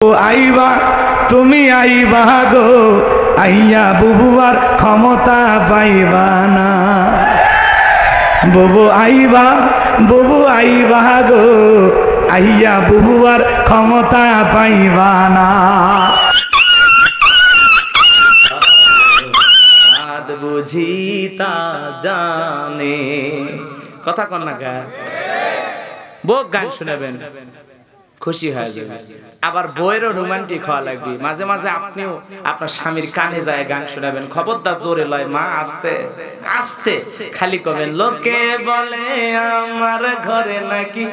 আইবা তুমি আইবা গো আইয়া বুবুয়ার ক্ষমতা পাইবা না। বুবু আইবা গো আইয়া বুবুয়ার ক্ষমতা পাইবা না। বুঝি তা জানে কথা কন না গা বউ গান শোনাবেন খুশি হয়ে যাবে। আবার বইয়েরও রোমান্টিক হওয়া লাগবে। মাঝে মাঝে আপনিও আপনার স্বামীর কানে যায় গান শোনাবেন। খবরদার জোরে লয় মা, আস্তে আস্তে খালি করবেন। লোকে বলে আমার ঘরে নাকি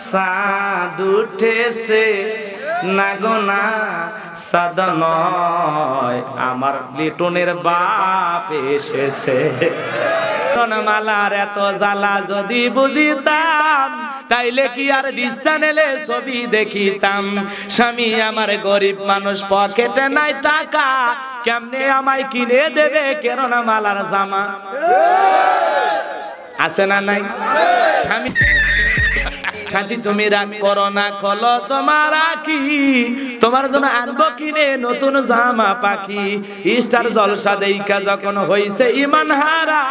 চাঁদ উঠেছে, না গো না চাঁদ নয়, আমার লিটনের বাপ এসেছে। মালার এত জ্বালা যদি বুঝিতাম তাইলে কি আর ডিশ চ্যানেলে ছবি দেখিতাম। স্বামী আমার গরিব মানুষ, পকেটে নাই টাকা, কেমনে আমায় কিনে দেবে কেননা মালার জামা আছে না নাই? স্বামী শান্তি তুমি রাগ করো না, খোলো তোমার আঁখি, তোমার জন্য আনবো কিনে নতুন জামা পাখি। স্টার জলসা দেইখা যখন হইছে ইমান হারা,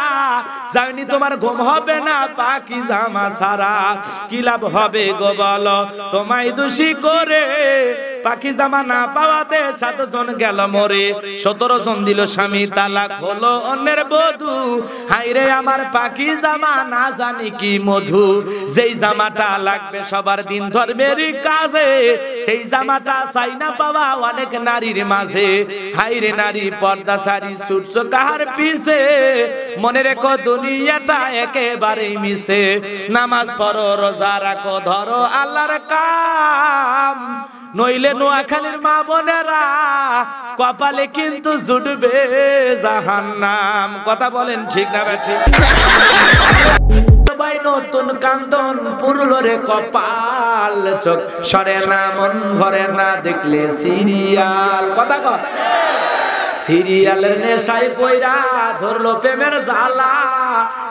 জানি তোমার ঘুম হবে না পাখি জামা সারা। কি লাভ হবে গো বলো তোমায় দোষী করে, পাখি জামা না পাওয়াতে 7 জন গেল মরে, 17 জন দিল স্বামী তালাক, হলো অন্যের বধূ। হাইরে আমার পাখি জামা না জানি কি মধু, যেই জামাটা লাগবে সবার দিন ধর্মের কাজে, সেই জামাটা চাই না পাওয়া অনেক নারীর মাঝে। হাইরে নারী পর্দা সারি ছুটছো কাহার পিছে, মনে রেখো দুনিয়াটা একেবারেই মিছে। নামাজ পড়ো রোজা রাখো ধরো আল্লাহর কাম, নইলে নোয়াখালীর মা বোনেরা কপালে কিন্তু জুটবে জাহান্নাম। কথা বলেন ঠিক না ঠিক? নতুন কান্দন পুরলো রে কপাল, চোখ সরে না মন ভরে না দেখলে সিরিয়াল। কথা কর সিরিয়ালের নেশায় পয়রা ধরলো প্রেমের জ্বালা,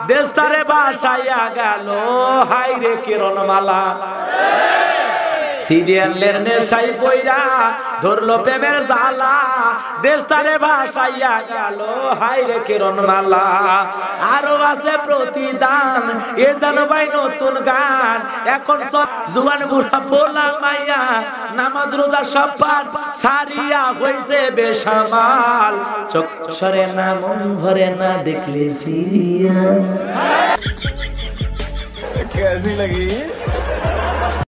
দেশটারে বাসাইয়া গেল হাইরে কিরণমালা। সিরিয়ালের নেশায় পয়রা ধরলো প্রেমের জ্বালা, দেশটারে ভাসাইয়া গেল হাইরে কিরণমালা। আরো আছে প্রতিদান এ জানো ভাই নতুন গান, এখন সব জুয়ান বুড়া পোলা মাইয়া নামাজ রোজা সব পার সারিয়া হইছে বেসামাল, চোখ সরে না মন ভরে না দেখলে সিরিয়াল। कैसी लगी?